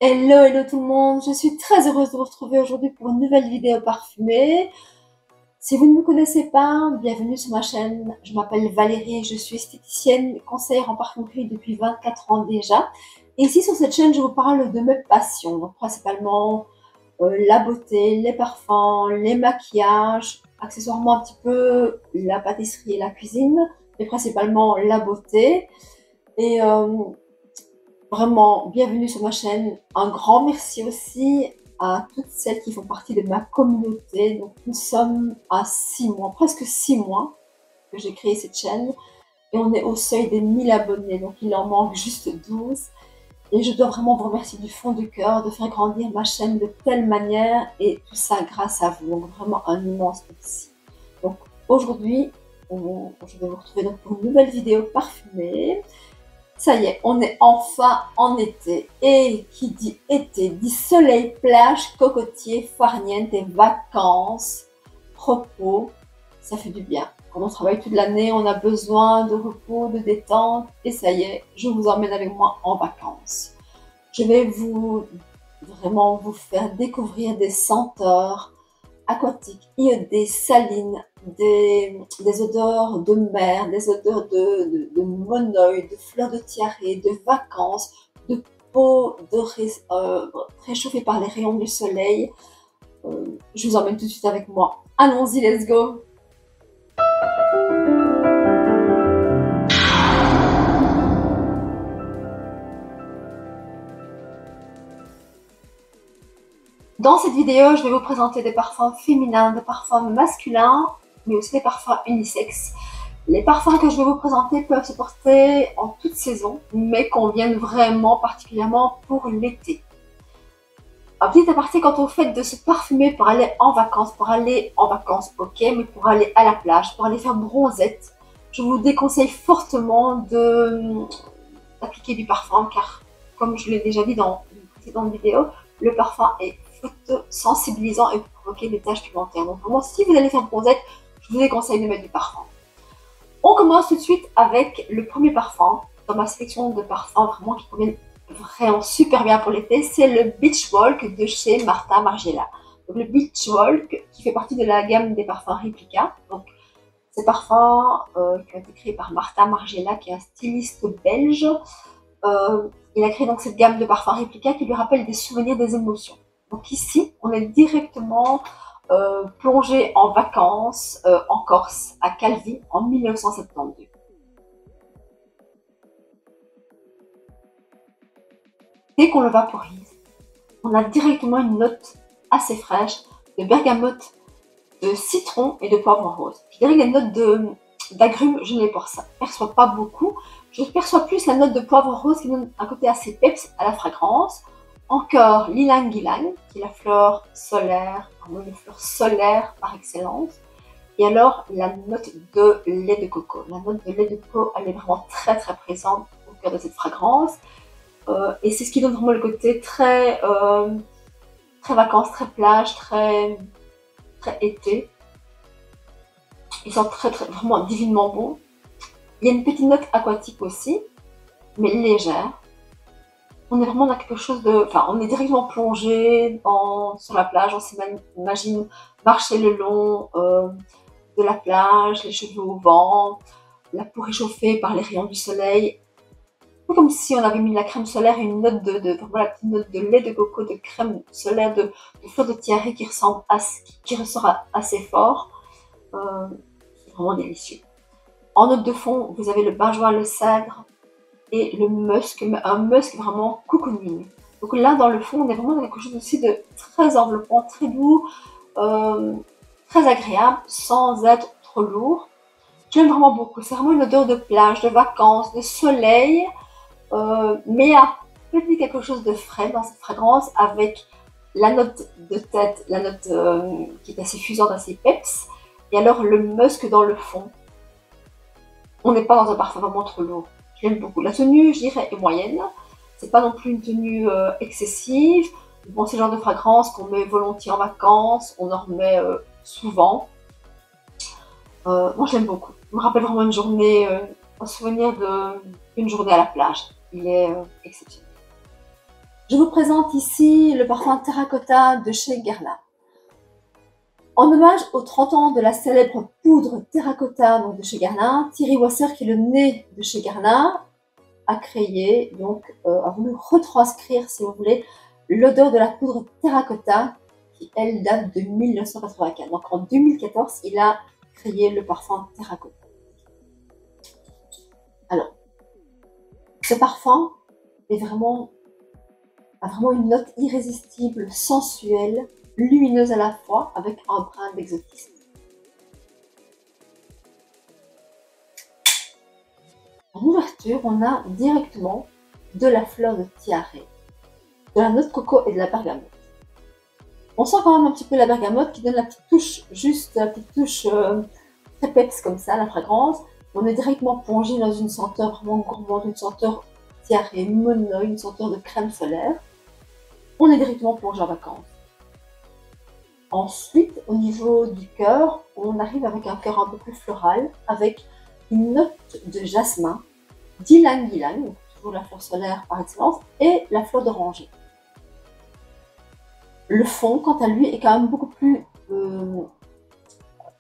Hello, hello tout le monde, je suis très heureuse de vous retrouver aujourd'hui pour une nouvelle vidéo parfumée. Si vous ne me connaissez pas, bienvenue sur ma chaîne. Je m'appelle Valérie, je suis esthéticienne, conseillère en parfumerie depuis 24 ans déjà. Et ici sur cette chaîne, je vous parle de mes passions, donc principalement la beauté, les parfums, les maquillages, accessoirement un petit peu la pâtisserie et la cuisine, mais principalement la beauté. Et vraiment, bienvenue sur ma chaîne. Un grand merci aussi à toutes celles qui font partie de ma communauté. Donc, nous sommes à 6 mois, presque 6 mois que j'ai créé cette chaîne. Et on est au seuil des 1000 abonnés. Donc, il en manque juste 12. Et je dois vraiment vous remercier du fond du cœur de faire grandir ma chaîne de telle manière. Et tout ça grâce à vous. Donc, vraiment un immense merci. Donc, aujourd'hui, je vais vous retrouver donc pour une nouvelle vidéo parfumée. Ça y est, on est enfin en été. Et qui dit été dit soleil, plage, cocotier, farniente et vacances, repos. Ça fait du bien. Quand on travaille toute l'année, on a besoin de repos, de détente. Et ça y est, je vous emmène avec moi en vacances. Je vais vraiment vous faire découvrir des senteurs aquatiques, iodées, salines, des odeurs de mer, des odeurs de monoï, de fleurs de tiare, de vacances, de peau réchauffée par les rayons du soleil. Je vous emmène tout de suite avec moi. Allons-y, let's go! Dans cette vidéo, je vais vous présenter des parfums féminins, des parfums masculins, mais aussi des parfums unisexes. Les parfums que je vais vous présenter peuvent se porter en toute saison, mais conviennent vraiment particulièrement pour l'été. Un petit aparté quant au fait de se parfumer pour aller en vacances, ok, mais pour aller à la plage, pour aller faire bronzette, je vous déconseille fortement d'appliquer du parfum, car comme je l'ai déjà dit dans une précédente vidéo, le parfum est sensibilisant et peut provoquer des taches pigmentaires. Donc vraiment, si vous allez faire bronzette, je vous déconseille de mettre du parfum. On commence tout de suite avec le premier parfum dans ma sélection de parfums vraiment qui conviennent vraiment super bien pour l'été. C'est le Beach Walk de chez Martha Margiela. Donc le Beach Walk qui fait partie de la gamme des parfums Replica. Donc ces parfums qui ont été créés par Martha Margiela, qui est un styliste belge. Il a créé donc cette gamme de parfums Replica qui lui rappelle des souvenirs, des émotions. Donc ici, on est directement plongé en vacances en Corse, à Calvi, en 1972. Dès qu'on le vaporise, on a directement une note assez fraîche de bergamote, de citron et de poivre rose. Je dirais que les notes d'agrumes, je ne les perçois pas beaucoup. Je perçois plus la note de poivre rose qui donne un côté assez peps à la fragrance. Encore l'ilang-ilang, qui est la fleur solaire, une fleur solaire par excellence. Et alors la note de lait de coco. La note de lait de coco, elle est vraiment très très présente au cœur de cette fragrance. Et c'est ce qui donne vraiment le côté très vacances, très plage, très été. Ils sont vraiment divinement bons. Il y a une petite note aquatique aussi, mais légère. On est vraiment dans quelque chose de... Enfin, on est directement plongé sur la plage. On s'imagine marcher le long de la plage, les cheveux au vent, la peau réchauffée par les rayons du soleil. Comme si on avait mis de la crème solaire et une note la petite note de lait de coco, de crème solaire, de fleurs de tiare qui ressort assez fort. C'est vraiment délicieux. En note de fond, vous avez le benjoin, le cèdre et le musk, un musk vraiment cocooning. Donc là, dans le fond, on est vraiment dans quelque chose aussi de très enveloppant, très doux, très agréable, sans être trop lourd. J'aime vraiment beaucoup. C'est vraiment une odeur de plage, de vacances, de soleil, mais il y a peut-être quelque chose de frais dans cette fragrance avec la note de tête, la note qui est assez fusante, assez peps, et alors le musk dans le fond. On n'est pas dans un parfum vraiment trop lourd. J'aime beaucoup. La tenue, je dirais, est moyenne. C'est pas non plus une tenue excessive. Bon, c'est le genre de fragrance qu'on met volontiers en vacances. On en remet souvent. Moi, je l'aime beaucoup. Il me rappelle vraiment une journée, un souvenir d'une journée à la plage. Il est exceptionnel. Je vous présente ici le parfum Terracotta de chez Guerlain. En hommage aux 30 ans de la célèbre poudre Terracotta donc de chez Guerlain, Thierry Wasser, qui est le nez de chez Guerlain, a créé, a voulu retranscrire, si vous voulez, l'odeur de la poudre Terracotta, qui elle date de 1984. Donc en 2014, il a créé le parfum Terracotta. Alors, ce parfum a vraiment une note irrésistible, sensuelle, lumineuse à la fois, avec un brin d'exotisme. En ouverture, on a directement de la fleur de tiare, de la noix de coco et de la bergamote. On sent quand même un petit peu la bergamote qui donne la petite touche, juste la petite touche très peps comme ça, la fragrance. On est directement plongé dans une senteur vraiment gourmande, une senteur tiare, mono, une senteur de crème solaire. On est directement plongé en vacances. Ensuite, au niveau du cœur, on arrive avec un cœur un peu plus floral, avec une note de jasmin, d'ylang-ylang, toujours la fleur solaire par excellence, et la fleur d'oranger. Le fond, quant à lui, est quand même beaucoup plus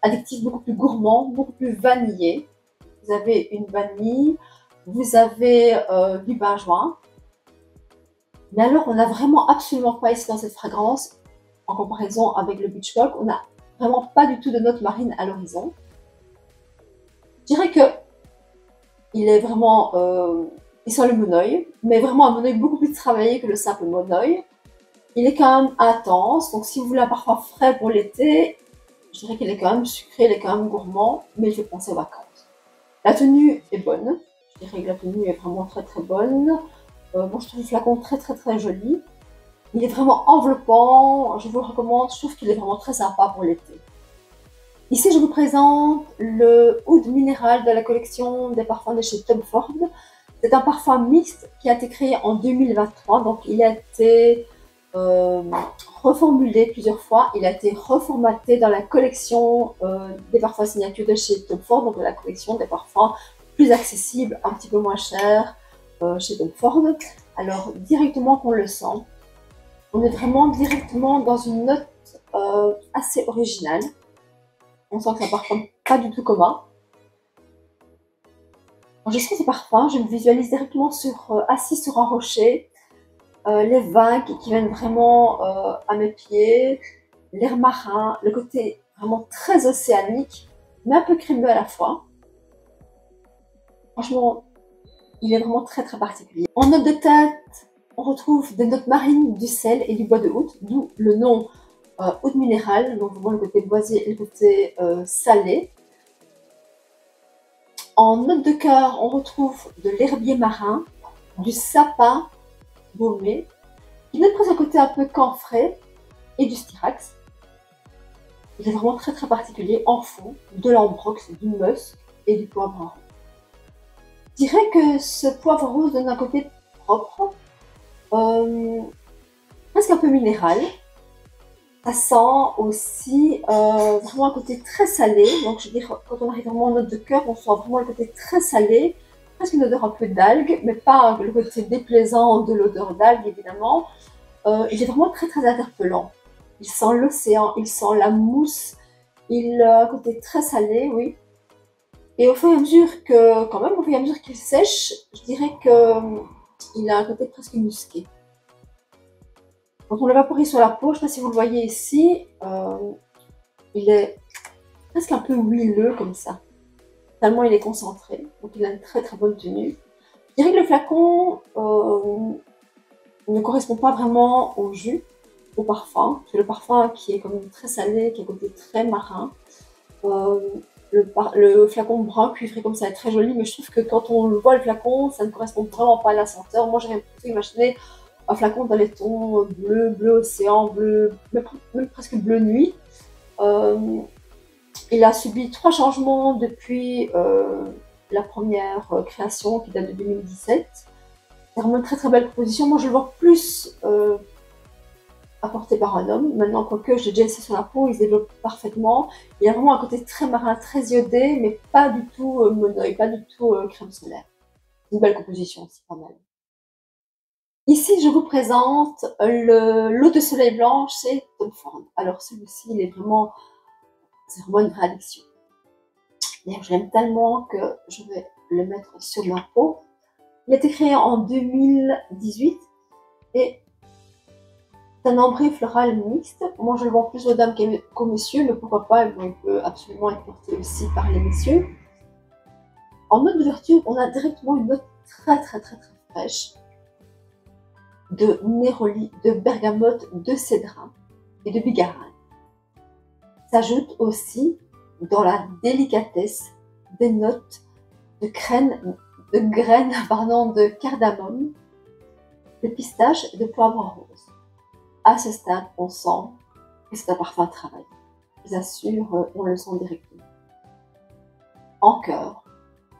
addictif, beaucoup plus gourmand, beaucoup plus vanillé. Vous avez une vanille, vous avez du benjoin. Mais alors, on n'a vraiment absolument pas ici dans cette fragrance, en comparaison avec le Beach Walk, on n'a vraiment pas du tout de notes marines à l'horizon. Je dirais que il est vraiment, il sent le monoeil, mais vraiment un monoeil beaucoup plus travaillé que le simple monoeil. Il est quand même intense, donc si vous voulez un parfum frais pour l'été, je dirais qu'il est quand même sucré, il est quand même gourmand, mais il fait penser aux vacances. La tenue est bonne, je dirais que la tenue est vraiment très très bonne. Moi je trouve le flacon très très très joli. Il est vraiment enveloppant, je vous le recommande, je trouve qu'il est vraiment très sympa pour l'été. Ici, je vous présente le Oud Minéral de la collection des parfums de chez Tom Ford. C'est un parfum mixte qui a été créé en 2023, donc il a été reformulé plusieurs fois. Il a été reformaté dans la collection des parfums signature de chez Tom Ford, donc la collection des parfums plus accessibles, un petit peu moins chers chez Tom Ford. Alors, directement qu'on le sent, on est vraiment directement dans une note assez originale. On sent que c'est un parfum pas du tout commun. Quand je sens ces parfums, je me visualise directement assis sur un rocher, les vagues qui viennent vraiment à mes pieds, l'air marin, le côté vraiment très océanique, mais un peu crémeux à la fois. Franchement, il est vraiment très très particulier. En note de tête, on retrouve des notes marines, du sel et du bois de oud, d'où le nom oud minéral, donc vraiment le côté boisé et le côté salé. En note de cœur, on retrouve de l'herbier marin, du sapin baumé, qui donne presque un côté un peu camphré, et du styrax. Il est vraiment très très particulier. En fond, de l'ambrox, du musc et du poivre rose. Je dirais que ce poivre rose donne un côté propre, presque un peu minéral. Ça sent aussi vraiment un côté très salé. Donc je veux dire, quand on arrive vraiment en note de cœur, on sent vraiment le côté très salé, presque une odeur un peu d'algue, mais pas le côté déplaisant de l'odeur d'algue évidemment. Il est vraiment très très interpellant. Il sent l'océan, il sent la mousse, il a un côté très salé, oui. Et au fur et à mesure que, quand même, au fur et à mesure qu'il sèche, je dirais que il a un côté presque musqué. Quand on le vaporise sur la peau, je ne sais pas si vous le voyez ici, il est presque un peu huileux comme ça. Tellement il est concentré, donc il a une très très bonne tenue. Je dirais que le flacon ne correspond pas vraiment au jus, au parfum. C'est le parfum qui est quand même très salé, qui a un côté très marin. Le flacon brun cuivré comme ça est très joli, mais je trouve que quand on le voit le flacon, ça ne correspond vraiment pas à la senteur. Moi j'aurais plutôt imaginé un flacon dans les tons bleu, bleu océan, bleu, même presque bleu nuit. Il a subi 3 changements depuis la première création qui date de 2017. C'est vraiment une très très belle proposition. Moi je le vois plus apporté par un homme. Maintenant, quoique j'ai déjà essayé sur la peau, il se développe parfaitement. Il y a vraiment un côté très marin, très iodé, mais pas du tout monoeil, pas du tout crème solaire. Une belle composition, c'est pas mal. Ici, je vous présente l'eau de soleil blanc chez Tom Ford. Alors, celui-ci, c'est vraiment une vraie addiction. D'ailleurs, j'aime tellement que je vais le mettre sur ma peau. Il a été créé en 2018 et c'est un ambré floral mixte. Moi, je le vends plus aux dames qu'aux messieurs, mais pourquoi pas, il peut absolument être porté aussi par les messieurs. En note d'ouverture, on a directement une note très fraîche de néroli, de bergamote, de cédrin et de bigarade. S'ajoute aussi dans la délicatesse des notes de graines, de cardamome, de pistache et de poivre rose. À ce stade, on sent que c'est un parfum travaillé. Je vous assure, on le sent directement. En cœur,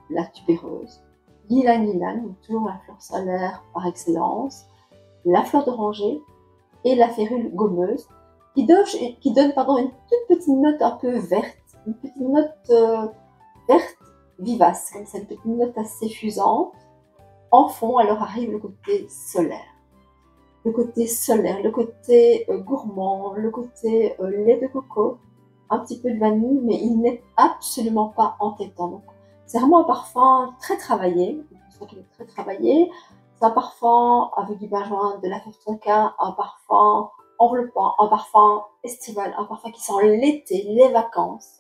la tubéreuse, l'ylang-ylang, toujours la fleur solaire par excellence, la fleur d'oranger et la férule gommeuse, qui donne une toute petite note un peu verte, une petite note verte vivace, comme ça, une petite note assez fusante. En fond, alors arrive le côté solaire. Le côté gourmand, le côté lait de coco, un petit peu de vanille, mais il n'est absolument pas entêtant. C'est vraiment un parfum très travaillé, c'est un parfum avec du benjoin, de la fève tonka, un parfum enveloppant, un parfum estival, un parfum qui sent l'été, les vacances,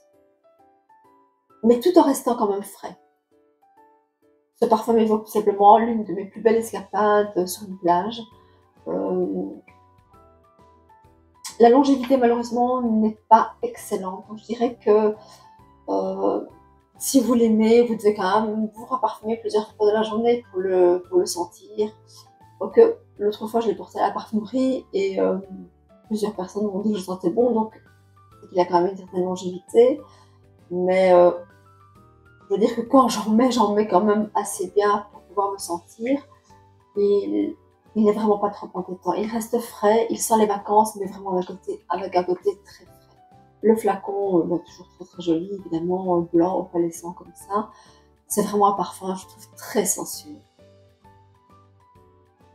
mais tout en restant quand même frais. Ce parfum m'évoque simplement l'une de mes plus belles escapades sur une plage. La longévité, malheureusement, n'est pas excellente. Donc, je dirais que si vous l'aimez, vous devez quand même vous reparfumer plusieurs fois dans la journée pour le sentir. Donc, l'autre fois, je l'ai porté à la parfumerie et plusieurs personnes m'ont dit que je sentais bon, donc il a quand même une certaine longévité. Mais je veux dire que quand j'en mets quand même assez bien pour pouvoir me sentir. Et il n'est vraiment pas trop entêtant. Il reste frais, il sent les vacances, mais vraiment avec un côté très frais. Le flacon, toujours très joli, évidemment, blanc, opalescent comme ça. C'est vraiment un parfum, je trouve, très sensuel.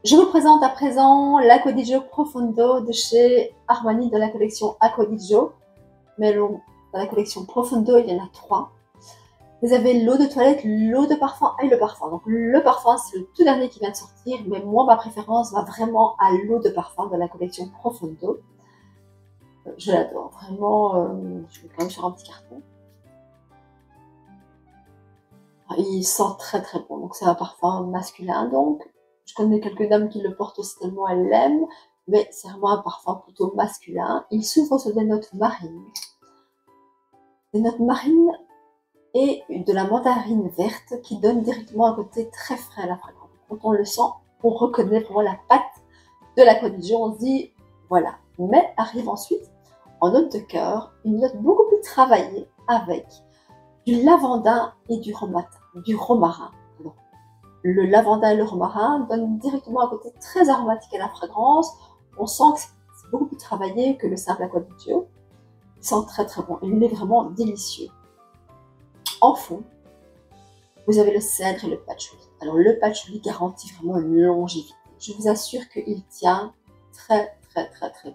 Je vous présente à présent l'Acqua di Gio Profondo de chez Armani de la collection Acqua di Gio. Mais dans la collection Profondo, il y en a 3. Vous avez l'eau de toilette, l'eau de parfum et le parfum. Donc le parfum, c'est le tout dernier qui vient de sortir, mais moi, ma préférence va vraiment à l'eau de parfum de la collection Profondo. Je l'adore, vraiment, je vais quand même sur un petit carton. Il sent très bon, donc c'est un parfum masculin, donc. Je connais quelques dames qui le portent aussi tellement elles l'aiment, mais c'est vraiment un parfum plutôt masculin. Il s'ouvre sur des notes marines. Des notes marines et de la mandarine verte qui donne directement un côté très frais à la fragrance. Quand on le sent, on reconnaît vraiment la patte de l'Acqua di Gio, on se dit voilà. Mais arrive ensuite, en note de cœur, une note beaucoup plus travaillée avec du lavandin et du romarin. Alors, le lavandin et le romarin donnent directement un côté très aromatique à la fragrance. On sent que c'est beaucoup plus travaillé que le simple Acqua di Gio. Il sent très bon, il est vraiment délicieux. En fond, vous avez le cèdre et le patchouli. Alors le patchouli garantit vraiment une longévité. Je vous assure qu'il tient très bien.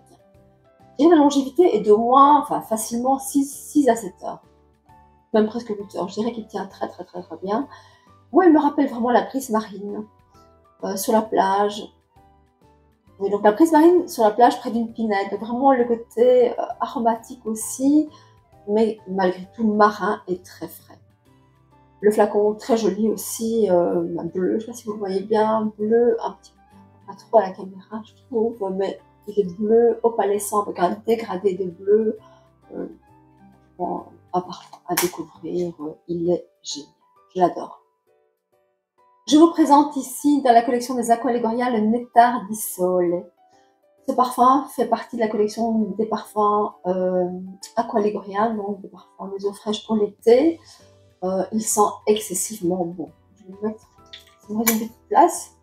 Et la longévité est de moins, enfin facilement 6 à 7 heures. Même presque 8 heures. Je dirais qu'il tient très bien. Moi, il me rappelle vraiment la brise marine sur la plage. Et donc la brise marine sur la plage près d'une pinède. Donc, vraiment le côté aromatique aussi, mais malgré tout marin et très frais. Le flacon très joli aussi, bleu, je ne sais pas si vous le voyez bien, bleu, un petit peu, pas trop à la caméra je trouve, mais il est bleu opalescent avec un dégradé de bleu. Bon, un parfum à découvrir, il est génial, je l'adore. Je vous présente ici dans la collection des Acqua Liguria le Nectar di Sole. Ce parfum fait partie de la collection des parfums Acqua Liguria, donc des parfums des eaux fraîches pour l'été. Il sent excessivement bon. Je vais le mettre sur une petite place.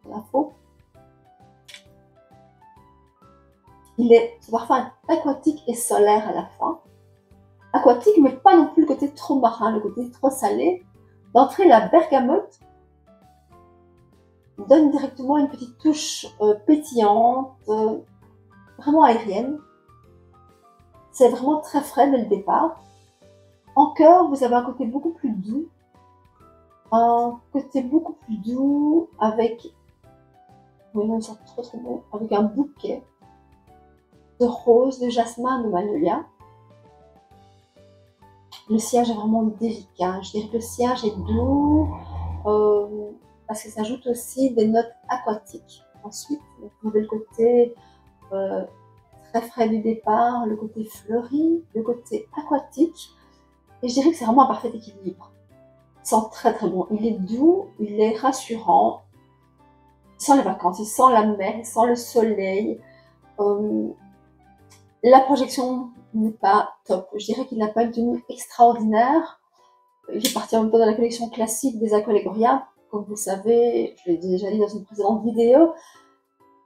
La peau. Ce parfum est aquatique et solaire à la fin. Aquatique, mais pas non plus le côté trop marin, le côté trop salé. D'entrée, la bergamote donne directement une petite touche pétillante, vraiment aérienne. C'est vraiment très frais dès le départ. En cœur, vous avez un côté beaucoup plus doux. Avec, oui, ça trop trop bon, avec un bouquet de roses, de jasmin, de magnolia. Le sillage est vraiment délicat. Je dirais que le sillage est doux parce que ça ajoute aussi des notes aquatiques. Ensuite, vous avez le côté très frais du départ, le côté fleuri, le côté aquatique. Et je dirais que c'est vraiment un parfait équilibre. Il sent très très bon. Il est doux, il est rassurant. Il sent les vacances, il sent la mer, il sent le soleil. La projection n'est pas top. Je dirais qu'il n'a pas une tenue extraordinaire. Il fait partie en même temps de la collection classique des Aqualegoria. Comme vous savez, je l'ai déjà dit dans une précédente vidéo,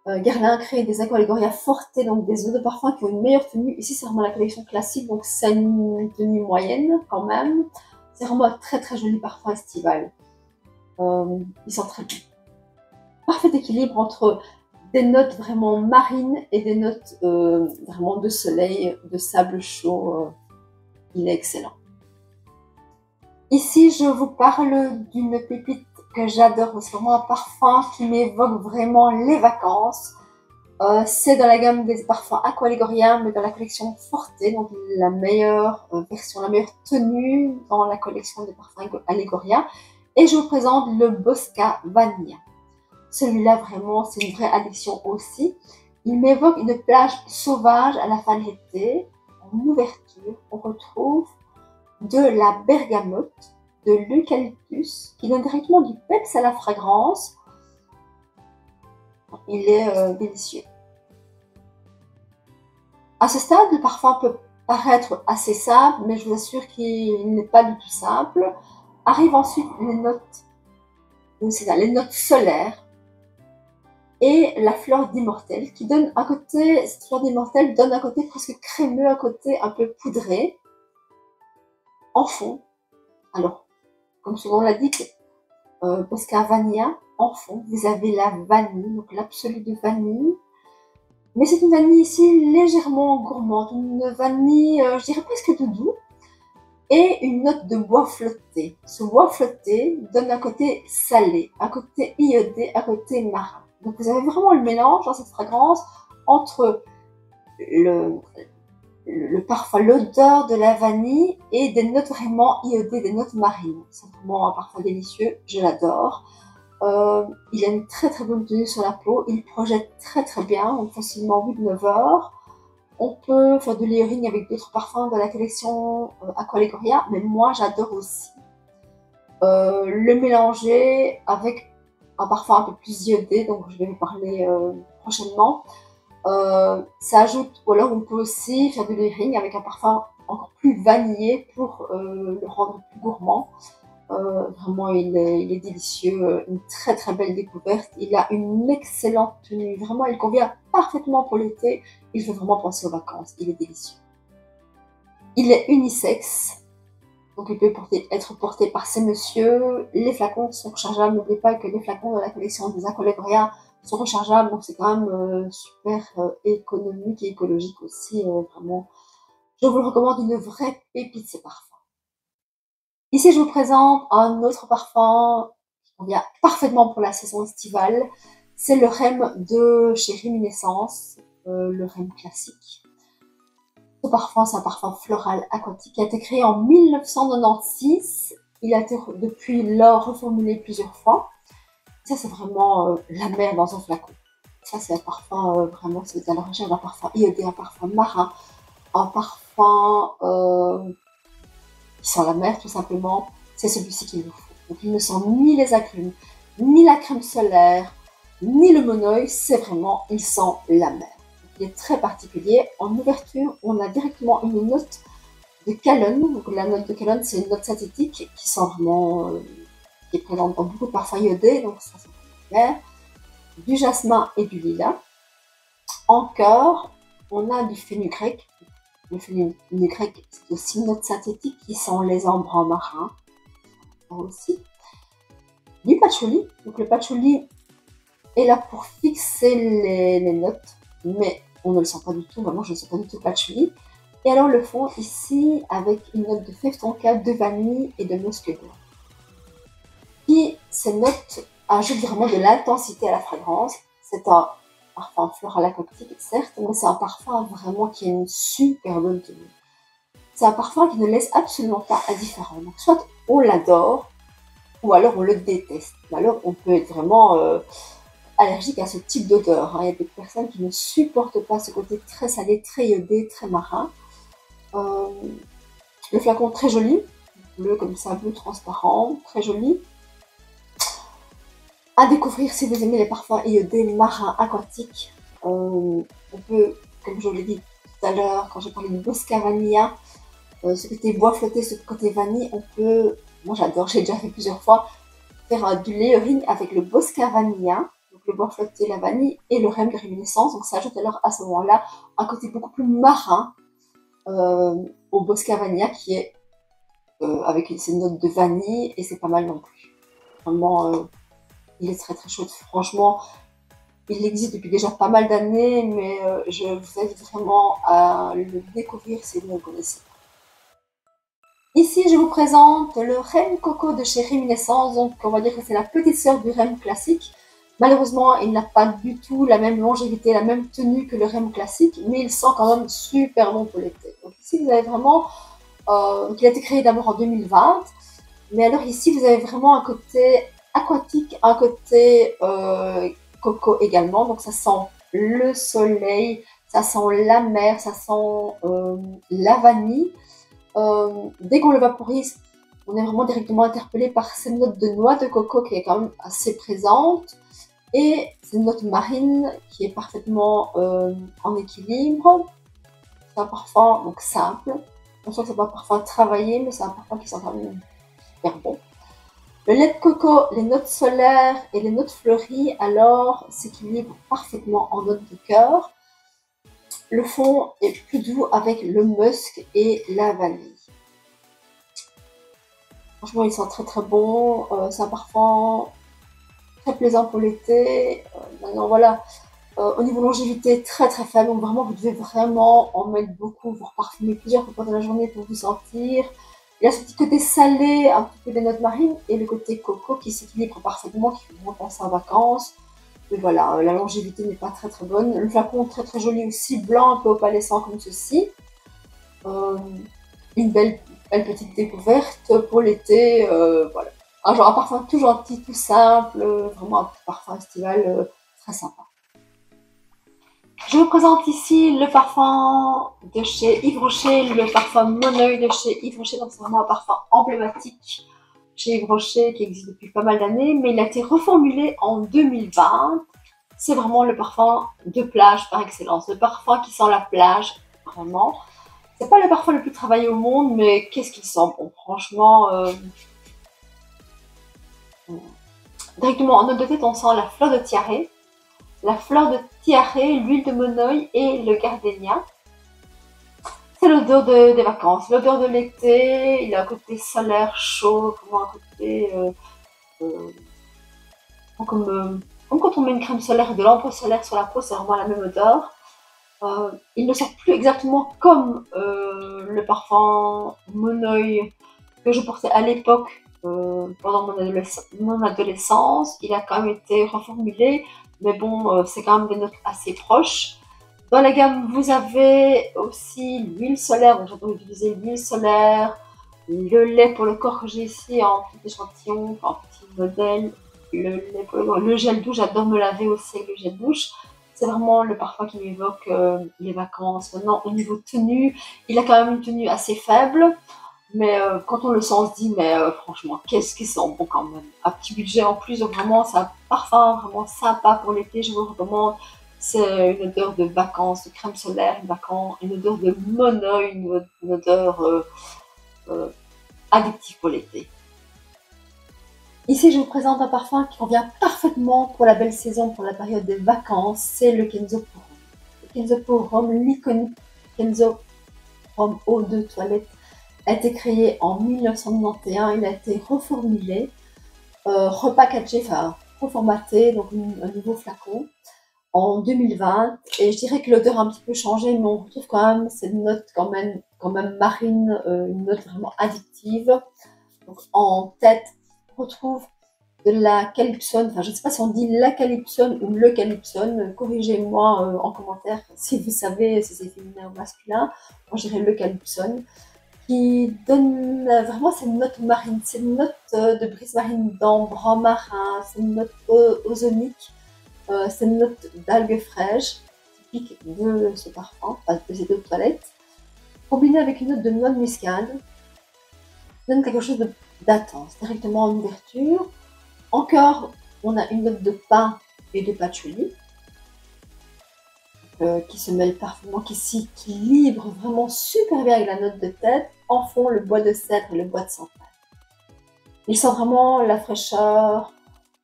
Guerlain crée des Aqualegoria Forte, donc des eaux de parfum qui ont une meilleure tenue. Ici, c'est vraiment la collection classique, donc c'est une tenue moyenne quand même. C'est vraiment un très très joli parfum estival. Il sent très bon. Parfait équilibre entre des notes vraiment marines et des notes vraiment de soleil, de sable chaud. Il est excellent. Ici, je vous parle d'une pépite que j'adore. C'est vraiment un parfum qui m'évoque vraiment les vacances. C'est dans la gamme des parfums Aqualegoria, mais dans la collection Forte, donc la meilleure version, la meilleure tenue dans la collection des parfums Allegoria. Et je vous présente le Bosca Vanilla. Celui-là, vraiment, c'est une vraie addiction aussi. Il m'évoque une plage sauvage à la fin de l'été. En ouverture, on retrouve de la bergamote, de l'eucalyptus, qui donne directement du peps à la fragrance. Il est délicieux. À ce stade, le parfum peut paraître assez simple, mais je vous assure qu'il n'est pas du tout simple. Arrivent ensuite les notes, les notes solaires et la fleur d'immortel, qui donne un côté, cette fleur d'immortel donne un côté presque crémeux, un côté un peu poudré. En fond, alors, comme souvent l'a dit, Bosca Vanilla, en fond, vous avez la vanille, donc l'absolu de vanille. Mais c'est une vanille ici légèrement gourmande, une vanille, je dirais presque de doux, et une note de bois flotté. Ce bois flotté donne un côté salé, un côté iodé, un côté marin. Donc vous avez vraiment le mélange dans cette fragrance entre le parfum, l'odeur de la vanille et des notes vraiment iodées, des notes marines. C'est vraiment un parfum délicieux, je l'adore. Il a une très très bonne tenue sur la peau, il projette très très bien, donc facilement 8-9 heures. On peut faire de layering avec d'autres parfums de la collection Aqualegoria, mais moi j'adore aussi le mélanger avec un parfum un peu plus iodé, donc je vais vous parler prochainement. Ça ajoute, ou alors on peut aussi faire de layering avec un parfum encore plus vanillé pour le rendre plus gourmand. Vraiment, il est délicieux, une très très belle découverte. Il a une excellente tenue, vraiment, il convient parfaitement pour l'été. Il fait vraiment penser aux vacances, il est délicieux. Il est unisexe, donc il peut être porté par ces messieurs. Les flacons sont rechargeables, n'oubliez pas que les flacons de la collection des Aqualegoria sont rechargeables, donc c'est quand même super économique et écologique aussi, vraiment. Je vous le recommande, une vraie pépite ce parfum. Ici, je vous présente un autre parfum qui convient parfaitement pour la saison estivale. C'est le Rem de chez Réminiscence, le Rem classique. Ce parfum, c'est un parfum floral aquatique qui a été créé en 1996. Il a été depuis lors reformulé plusieurs fois. Ça, c'est vraiment la mer dans un flacon. Ça, c'est un parfum vraiment, si vous êtes à la recherche d'un parfum iodé, un parfum marin, un parfum qui sent la mer tout simplement, c'est celui-ci qu'il nous faut. Donc il ne sent ni les agrumes, ni la crème solaire, ni le monoeil, c'est vraiment, il sent la mer. Donc, il est très particulier. En ouverture, on a directement une note de calone. Donc la note de calone, c'est une note synthétique qui sent vraiment, qui est présente dans beaucoup de parfums iodés, donc ça sent clair. Du jasmin et du lilas. En cœur, on a du fenugrec. Le fenugrec, c'est aussi une note synthétique qui sent les embruns marins. Aussi. Du patchouli. Donc le patchouli, est là pour fixer les notes, mais on ne le sent pas du tout, vraiment je ne sens pas du tout le patchouli. Et alors le fond ici avec une note de fève tonka, de vanille et de musc blanc. Puis ces notes ajoutent vraiment de l'intensité à la fragrance. C'est un parfum floral aquatique, certes, mais c'est un parfum vraiment qui a une super bonne tenue. C'est un parfum qui ne laisse absolument pas indifférent. Donc soit on l'adore, ou alors on le déteste. Alors on peut être vraiment allergique à ce type d'odeur. Il y a des personnes qui ne supportent pas ce côté très salé, très iodé, très marin. Euh, le flacon très joli, bleu comme ça, bleu transparent, très joli. À découvrir si vous aimez les parfums iodés, marins, aquatiques. On peut, comme je l'ai dit tout à l'heure, quand j'ai parlé de Bosca Vanilla, ce côté bois flotté, ce côté vanille, on peut, moi j'adore, j'ai déjà fait plusieurs fois, faire du layering avec le Bosca Vanilla, donc le bois flotté, la vanille et le rhum de réminiscence. Donc ça ajoute alors à ce moment-là un côté beaucoup plus marin au Bosca Vanilla qui est avec ses notes de vanille et c'est pas mal non plus. Vraiment, il est très très chouette. Franchement, il existe depuis déjà pas mal d'années, mais je vous invite vraiment à le découvrir si vous ne le connaissez pas. Ici, je vous présente le Rem Coco de chez Réminiscence. Donc, on va dire que c'est la petite sœur du Rem classique. Malheureusement, il n'a pas du tout la même longévité, la même tenue que le Rem classique, mais il sent quand même super bon pour l'été. Donc ici, vous avez vraiment... il a été créé d'abord en 2020, mais alors ici, vous avez vraiment un côté aquatique, un côté coco également. Donc ça sent le soleil, ça sent la mer, ça sent la vanille. Dès qu'on le vaporise, on est vraiment directement interpellé par cette note de noix de coco qui est quand même assez présente et cette note marine qui est parfaitement en équilibre. C'est un parfum donc simple. On sent que c'est pas un parfum travaillé, mais c'est un parfum qui sent quand même super bon. Le lait de coco, les notes solaires et les notes fleuries alors s'équilibrent parfaitement en notes de cœur. Le fond est plus doux avec le musk et la vanille. Franchement, il sent très très bon. C'est un parfum très plaisant pour l'été. Maintenant, voilà. Au niveau longévité, très très faible. Donc, vraiment, vous devez vraiment en mettre beaucoup. Vous reparfumez plusieurs fois pendant la journée pour vous sentir. Il y a ce petit côté salé, un petit peu des notes marines, et le côté coco qui s'équilibre parfaitement, qui fait vraiment penser en vacances. Mais voilà, la longévité n'est pas très très bonne. Le flacon très très joli aussi, blanc, un peu opalescent comme ceci. Une belle petite découverte pour l'été, voilà. Un genre un parfum tout gentil, tout simple, vraiment un petit parfum estival très sympa. Je vous présente ici le parfum de chez Yves Rocher, le parfum Mon Oeil de chez Yves Rocher. Donc c'est vraiment un parfum emblématique chez Yves Rocher qui existe depuis pas mal d'années, mais il a été reformulé en 2020. C'est vraiment le parfum de plage par excellence, le parfum qui sent la plage, vraiment. C'est pas le parfum le plus travaillé au monde, mais qu'est-ce qu'il sent bon, franchement. Directement en note de tête, on sent la fleur de tiare, l'huile de monoï et le gardénia. C'est l'odeur des vacances, l'odeur de l'été. Il a un côté solaire, chaud, vraiment un côté euh, comme quand on met une crème solaire et de l'ampoule solaire sur la peau, c'est vraiment la même odeur. Il ne sent plus exactement comme le parfum Monoï que je portais à l'époque pendant mon adolescence. Il a quand même été reformulé, mais bon, c'est quand même des notes assez proches. Dans la gamme, vous avez aussi l'huile solaire, donc j'adore utiliser l'huile solaire, le lait pour le corps que j'ai ici en petit échantillon, en petit modèle, le gel douche, j'adore me laver aussi avec le gel douche. C'est vraiment le parfum qui m'évoque les vacances. Maintenant, au niveau tenue, il a quand même une tenue assez faible, mais quand on le sent, on se dit, mais franchement, qu'est-ce qu'ils sont bons quand même. Un petit budget en plus, donc vraiment, c'est un parfum vraiment sympa pour l'été, je vous recommande. C'est une odeur de vacances, de crème solaire, une odeur de monoï, une odeur euh, addictive pour l'été. Ici, je vous présente un parfum qui convient parfaitement pour la belle saison, pour la période des vacances. C'est le Kenzo pour Homme. Le Kenzo pour Homme, l'iconique Kenzo Homme eau de toilette, a été créé en 1991. Il a été reformulé, repackagé, enfin reformaté, donc un nouveau flacon en 2020. Et je dirais que l'odeur a un petit peu changé, mais on retrouve quand même cette note quand même marine, une note vraiment addictive. Donc en tête, on retrouve de la calypsone, enfin je ne sais pas si on dit la calypsone ou le calypsone, corrigez-moi en commentaire si vous savez si c'est féminin ou masculin. Moi je dirais le calypsone, qui donne vraiment cette note marine, cette note de brise marine d'ambre marin, cette note ozonique, cette note d'algues fraîches, typique de ce parfum, enfin de ces eaux de toilette, combinée avec une note de noix de muscade, donne quelque chose d'intense, directement en ouverture. Encore, on a une note de pain et de patchouli qui se mêlent parfaitement, qui s'équilibrent vraiment super bien avec la note de tête. En fond, le bois de cèdre et le bois de santal. Il sent vraiment la fraîcheur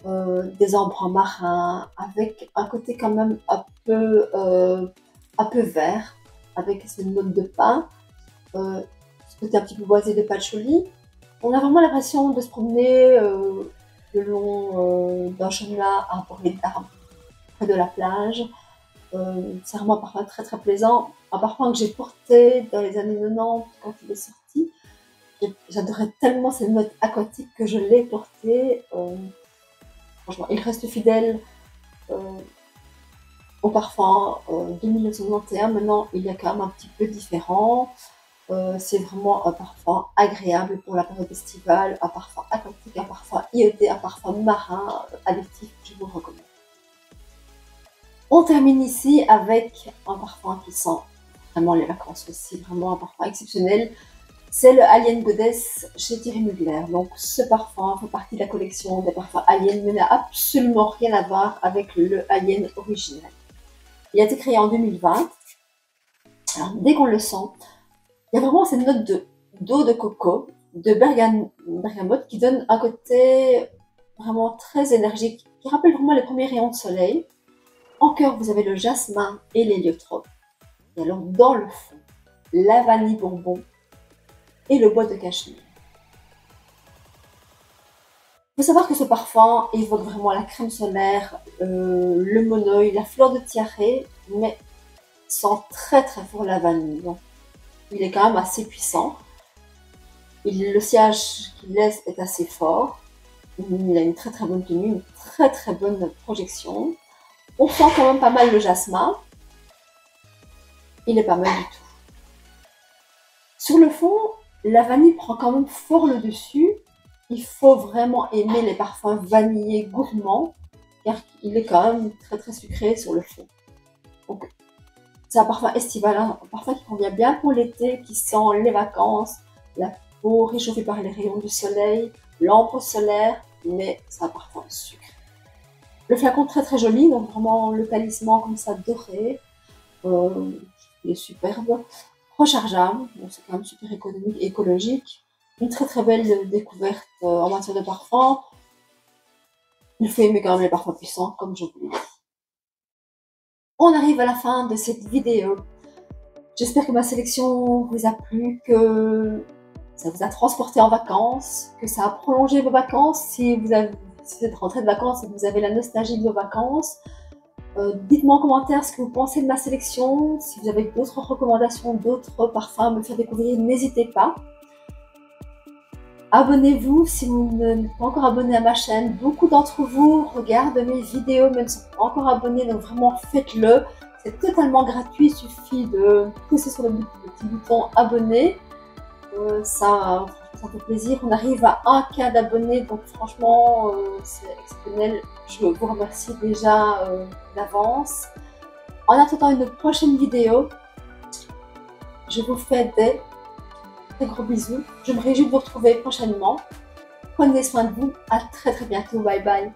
des embruns marins, avec un côté quand même un peu vert, avec cette note de pain, ce côté un petit peu boisé de patchouli. On a vraiment l'impression de se promener le long d'un chemin à bord d'arbres près de la plage. C'est vraiment un parfum très très plaisant. Un parfum que j'ai porté dans les années 90 quand il est sorti. J'adorais tellement cette note aquatique que je l'ai porté. Franchement, il reste fidèle au parfum de 1991. Maintenant, il est quand même un petit peu différent. C'est vraiment un parfum agréable pour la période estivale, un parfum aquatique, un parfum iodé, un parfum marin addictif, je vous recommande. On termine ici avec un parfum qui sent vraiment les vacances aussi, vraiment un parfum exceptionnel. C'est le Alien Goddess chez Thierry Mugler. Donc ce parfum fait partie de la collection des parfums Alien, mais n'a absolument rien à voir avec le Alien original. Il a été créé en 2020. Alors dès qu'on le sent, il y a vraiment cette note d'eau de coco, de bergamote qui donne un côté vraiment très énergique, qui rappelle vraiment les premiers rayons de soleil. En cœur, vous avez le jasmin et l'héliotrope. Et alors, dans le fond, la vanille bourbon et le bois de cachemire. Il faut savoir que ce parfum évoque vraiment la crème solaire, le monoeil, la fleur de tiare, mais sent très très fort la vanille. Donc, il est quand même assez puissant. Le sillage qu'il laisse est assez fort. Il a une très très bonne tenue, une très très bonne projection. On sent quand même pas mal le jasmin. Il est pas mal du tout. Sur le fond, la vanille prend quand même fort le dessus. Il faut vraiment aimer les parfums vanillés gourmands, car il est quand même très très sucré sur le fond. Donc, c'est un parfum estival, un parfum qui convient bien pour l'été, qui sent les vacances, la peau réchauffée par les rayons du soleil, l'ambre solaire, mais c'est un parfum sucré. Le flacon très très joli, donc vraiment le talisman comme ça doré, il est superbe, rechargeable, donc c'est quand même super économique et écologique. Une très très belle découverte en matière de parfum. Il faut aimer quand même les parfums puissants, comme je vous l'ai dit. On arrive à la fin de cette vidéo. J'espère que ma sélection vous a plu, que ça vous a transporté en vacances, que ça a prolongé vos vacances si vous êtes rentré de vacances et que vous avez la nostalgie de vos vacances. Dites-moi en commentaire ce que vous pensez de ma sélection. Si vous avez d'autres recommandations, d'autres parfums à me faire découvrir, n'hésitez pas. Abonnez-vous si vous n'êtes pas encore abonné à ma chaîne. Beaucoup d'entre vous regardent mes vidéos mais ne sont pas encore abonnés, donc vraiment faites-le. C'est totalement gratuit, il suffit de pousser sur le petit bouton abonner. Ça fait plaisir. On arrive à 1K d'abonnés, donc franchement c'est exceptionnel. Je vous remercie déjà d'avance. En attendant une prochaine vidéo, je vous fais des très gros bisous. Je me réjouis de vous retrouver prochainement. Prenez soin de vous. À très très bientôt. Bye bye.